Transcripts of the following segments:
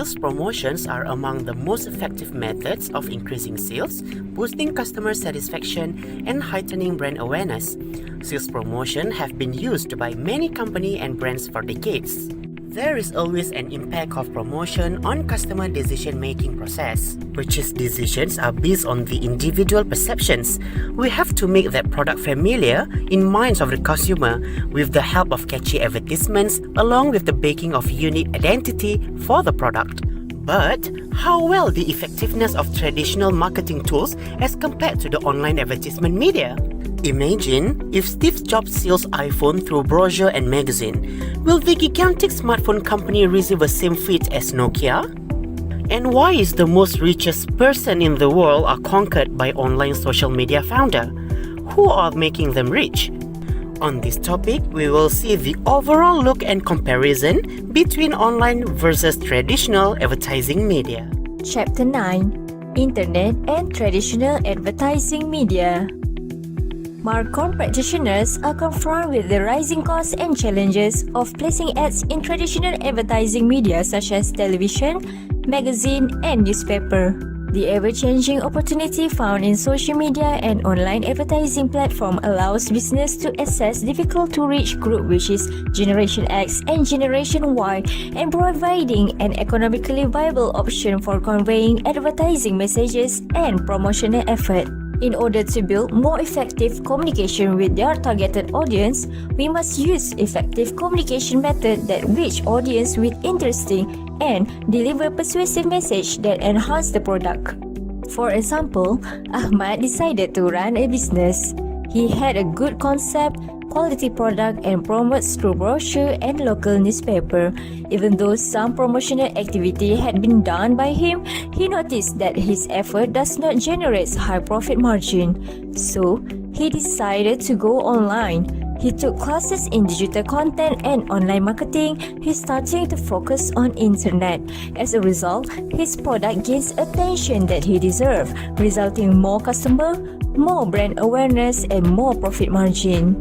Sales promotions are among the most effective methods of increasing sales, boosting customer satisfaction, and heightening brand awareness. Sales promotion have been used by many companies and brands for decades. There is always an impact of promotion on customer decision-making process. Purchase decisions are based on the individual perceptions. We have to make that product familiar in minds of the consumer with the help of catchy advertisements along with the baking of unique identity for the product. But how well the effectiveness of traditional marketing tools as compared to the online advertisement media? Imagine if Steve Jobs sells iPhone through brochure and magazine. Will the gigantic smartphone company receive the same fate as Nokia? And why is the most richest person in the world are conquered by online social media founder? Who are making them rich? On this topic, we will see the overall look and comparison between online versus traditional advertising media. Chapter 9: Internet and Traditional Advertising Media. MarComm practitioners are confronted with the rising costs and challenges of placing ads in traditional advertising media such as television, magazine, and newspaper. The ever-changing opportunity found in social media and online advertising platform allows business to access difficult-to-reach group which is Generation X and Generation Y and providing an economically viable option for conveying advertising messages and promotional effort. In order to build more effective communication with their targeted audience, we must use effective communication method that reach audience with interesting and deliver persuasive message that enhance the product. For example, Ahmad decided to run a business. He had a good concept, quality product and promotes through brochure and local newspaper. Even though some promotional activity had been done by him, he noticed that his effort does not generate high profit margin. So, he decided to go online. He took classes in digital content and online marketing. He's starting to focus on internet. As a result, his product gains attention that he deserves, resulting in more customer, more brand awareness and more profit margin.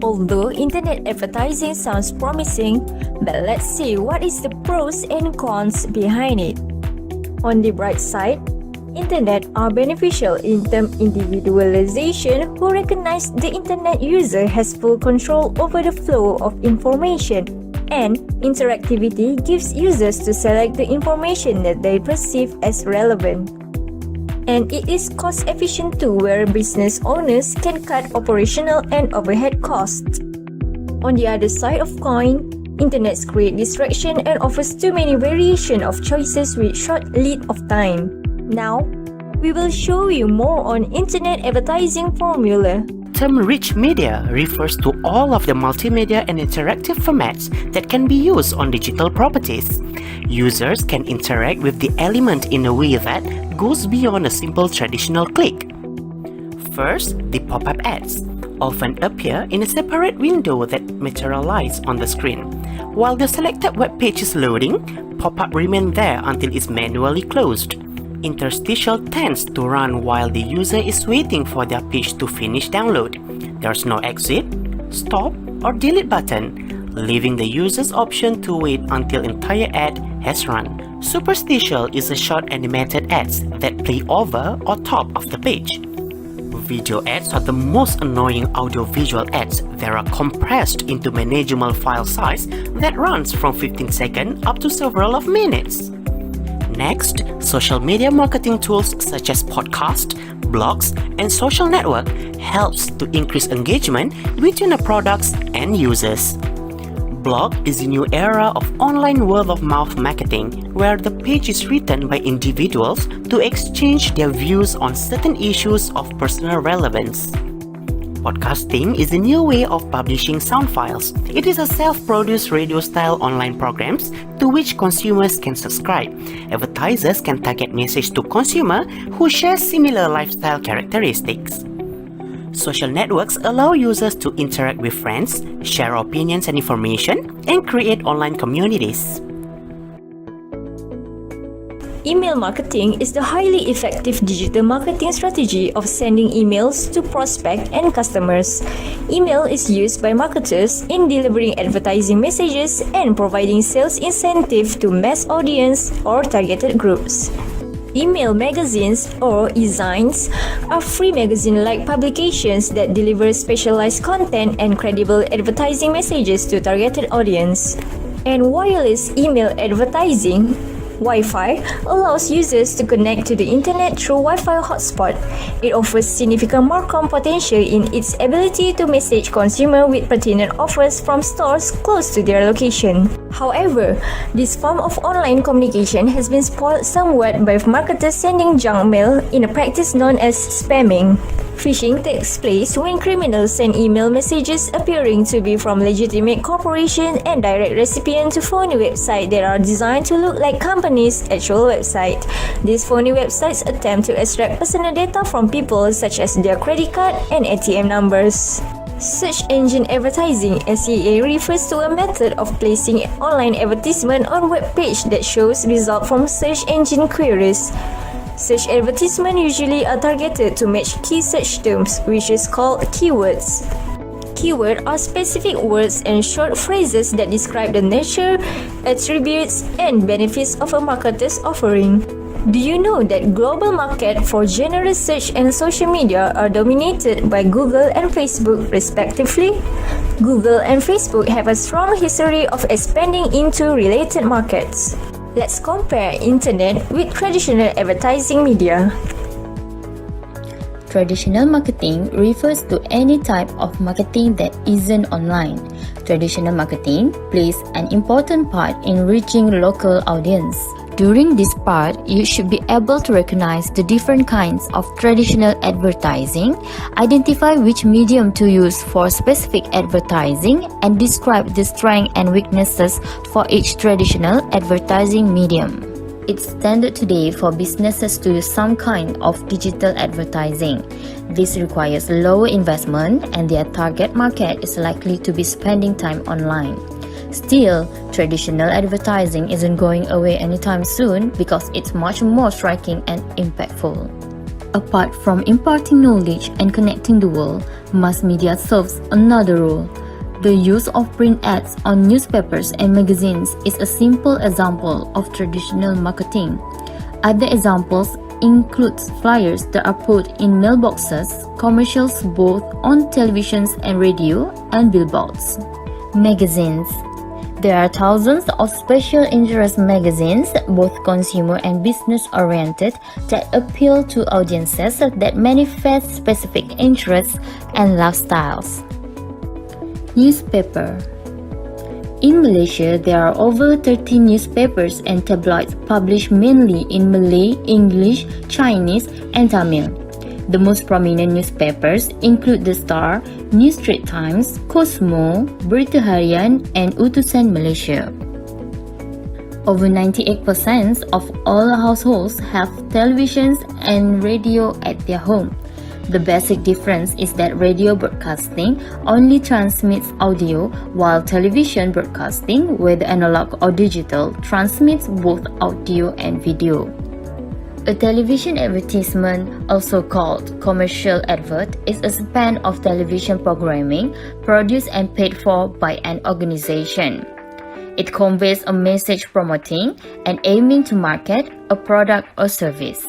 Although internet advertising sounds promising, but let's see what is the pros and cons behind it. On the bright side, internet are beneficial in terms individualization who recognize the internet user has full control over the flow of information, and interactivity gives users to select the information that they perceive as relevant. And it is cost efficient too, where business owners can cut operational and overhead costs. On the other side of coin, internets create distraction and offers too many variation of choices with short lead of time. Now, we will show you more on internet advertising formula. Term rich media refers to all of the multimedia and interactive formats that can be used on digital properties. Users can interact with the element in a way that goes beyond a simple traditional click. First, the pop-up ads often appear in a separate window that materialize on the screen. While the selected web page is loading, pop-up remain there until it's manually closed. Interstitial tends to run while the user is waiting for their page to finish download. There's no exit, stop, or delete button, leaving the user's option to wait until entire ad has run. Superstitial is a short animated ads that play over or top of the page. Video ads are the most annoying audio-visual ads that are compressed into manageable file size that runs from 15 seconds up to several of minutes. Next, social media marketing tools such as podcasts, blogs, and social network helps to increase engagement between the products and users. Blog is a new era of online word-of-mouth marketing where the page is written by individuals to exchange their views on certain issues of personal relevance. Podcasting is a new way of publishing sound files. It is a self-produced radio-style online programs to which consumers can subscribe. Advertisers can target message to consumers who share similar lifestyle characteristics. Social networks allow users to interact with friends, share opinions and information, and create online communities. Email marketing is the highly effective digital marketing strategy of sending emails to prospects and customers. Email is used by marketers in delivering advertising messages and providing sales incentive to mass audience or targeted groups. Email magazines or e-zines are free magazine-like publications that deliver specialized content and credible advertising messages to targeted audience. And wireless email advertising Wi-Fi allows users to connect to the internet through Wi-Fi hotspot. It offers significant MarComm potential in its ability to message consumers with pertinent offers from stores close to their location. However, this form of online communication has been spoiled somewhat by marketers sending junk mail in a practice known as spamming. Phishing takes place when criminals send email messages appearing to be from legitimate corporations and direct recipients to phony websites that are designed to look like companies' actual website. These phony websites attempt to extract personal data from people such as their credit card and ATM numbers. Search engine advertising (SEA) refers to a method of placing online advertisement on web page that shows results from search engine queries. Search advertisements usually are targeted to match key search terms, which is called keywords. Keywords are specific words and short phrases that describe the nature, attributes, and benefits of a marketer's offering. Do you know that global market for general search and social media are dominated by Google and Facebook respectively? Google and Facebook have a strong history of expanding into related markets. Let's compare internet with traditional advertising media. Traditional marketing refers to any type of marketing that isn't online. Traditional marketing plays an important part in reaching local audience. During this part, you should be able to recognize the different kinds of traditional advertising, identify which medium to use for specific advertising, and describe the strengths and weaknesses for each traditional advertising medium. It's standard today for businesses to use some kind of digital advertising. This requires lower investment and their target market is likely to be spending time online. Still, traditional advertising isn't going away anytime soon because it's much more striking and impactful. Apart from imparting knowledge and connecting the world, mass media serves another role. The use of print ads on newspapers and magazines is a simple example of traditional marketing. Other examples include flyers that are put in mailboxes, commercials both on televisions and radio, and billboards. Magazines. There are thousands of special interest magazines, both consumer and business oriented, that appeal to audiences that manifest specific interests and lifestyles. Newspaper. In Malaysia, there are over 30 newspapers and tabloids published mainly in Malay, English, Chinese, and Tamil. The most prominent newspapers include The Star, New Straits Times, Cosmo, Berita Harian, and Utusan Malaysia. Over 98% of all households have televisions and radio at their home. The basic difference is that radio broadcasting only transmits audio, while television broadcasting, whether analog or digital, transmits both audio and video. A television advertisement, also called commercial advert, is a span of television programming produced and paid for by an organization. It conveys a message promoting and aiming to market a product or service.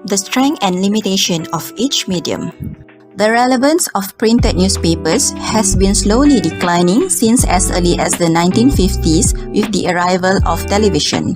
The strength and limitation of each medium. The relevance of printed newspapers has been slowly declining since as early as the 1950s with the arrival of television.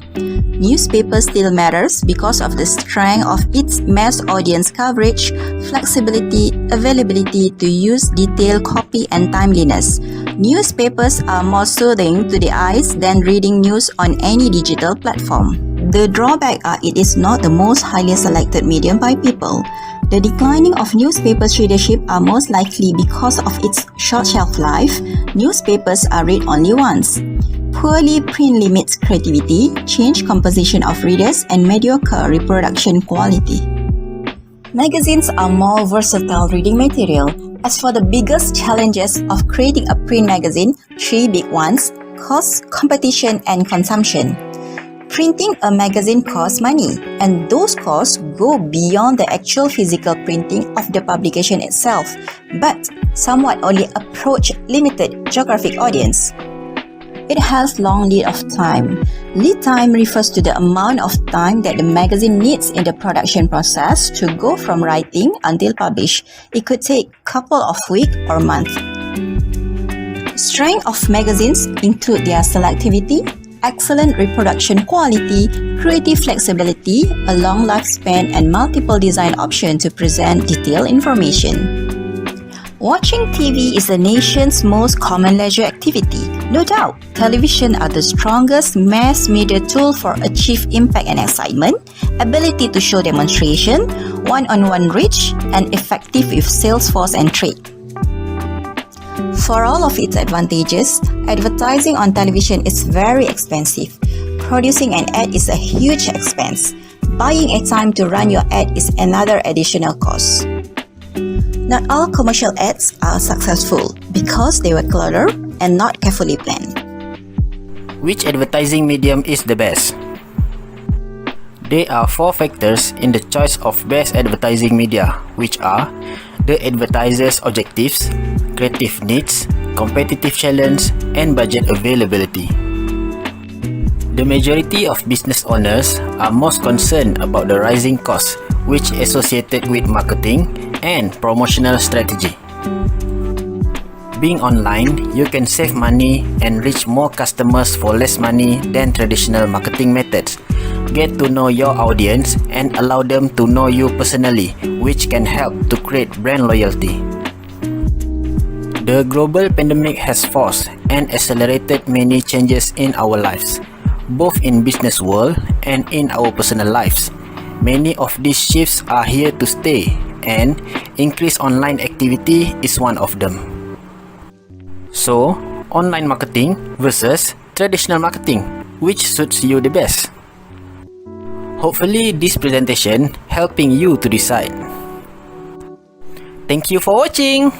Newspaper still matters because of the strength of its mass audience coverage, flexibility, availability to use detailed copy and timeliness. Newspapers are more soothing to the eyes than reading news on any digital platform. The drawback are it is not the most highly selected medium by people. The declining of newspapers' readership are most likely because of its short shelf life. Newspapers are read only once. Poorly print limits creativity, change composition of readers, and mediocre reproduction quality. Magazines are more versatile reading material. As for the biggest challenges of creating a print magazine, three big ones: cost, competition, and consumption. Printing a magazine costs money, and those costs go beyond the actual physical printing of the publication itself, but somewhat only approach limited geographic audience. It has long lead of time. Lead time refers to the amount of time that the magazine needs in the production process to go from writing until publish. It could take a couple of weeks or months. Strength of magazines include their selectivity, excellent reproduction quality, creative flexibility, a long lifespan, and multiple design options to present detailed information. Watching TV is the nation's most common leisure activity. No doubt, television are the strongest mass media tool for achieve impact and excitement, ability to show demonstration, one-on-one reach, and effective with sales force and trade. For all of its advantages, advertising on television is very expensive. Producing an ad is a huge expense. Buying airtime to run your ad is another additional cost. Not all commercial ads are successful because they were cluttered and not carefully planned. Which advertising medium is the best? There are 4 factors in the choice of best advertising media, which are the advertiser's objectives, creative needs, competitive challenge, and budget availability. The majority of business owners are most concerned about the rising costs which associated with marketing and promotional strategy. Being online, you can save money and reach more customers for less money than traditional marketing methods. Get to know your audience and allow them to know you personally, which can help to create brand loyalty. The global pandemic has forced and accelerated many changes in our lives, both in business world and in our personal lives. Many of these shifts are here to stay, and increased online activity is one of them. So, online marketing versus traditional marketing, which suits you the best? Hopefully this presentation helping you to decide. Thank you for watching!